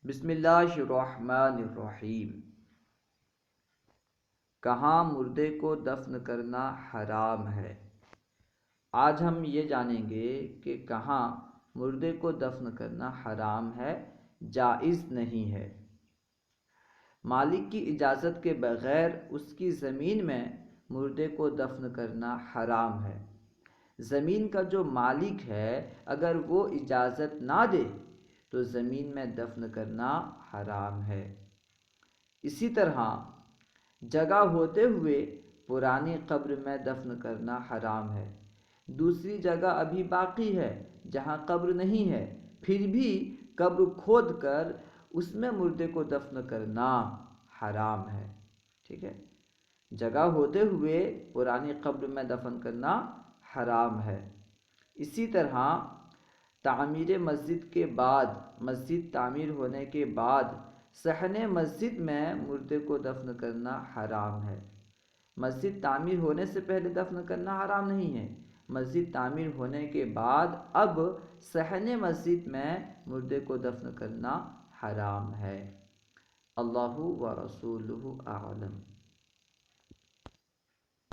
بسم اللہ الرحمن الرحیم۔ کہاں مردے کو دفن کرنا حرام ہے؟ آج ہم یہ جانیں گے کہ کہاں مردے کو دفن کرنا حرام ہے، جائز نہیں ہے۔ مالک کی اجازت کے بغیر اس کی زمین میں مردے کو دفن کرنا حرام ہے۔ زمین کا جو مالک ہے اگر وہ اجازت نہ دے تو زمین میں دفن کرنا حرام ہے۔ اسی طرح جگہ ہوتے ہوئے پرانی قبر میں دفن کرنا حرام ہے۔ دوسری جگہ ابھی باقی ہے جہاں قبر نہیں ہے، پھر بھی قبر کھود کر اس میں مردے کو دفن کرنا حرام ہے۔ ٹھیک ہے، جگہ ہوتے ہوئے پرانی قبر میں دفن کرنا حرام ہے۔ اسی طرح تعمیر مسجد کے بعد، مسجد تعمیر ہونے کے بعد صحن مسجد میں مردے کو دفن کرنا حرام ہے۔ مسجد تعمیر ہونے سے پہلے دفن کرنا حرام نہیں ہے، مسجد تعمیر ہونے کے بعد اب صحن مسجد میں مردے کو دفن کرنا حرام ہے۔ اللہ و رسولہ اعلم۔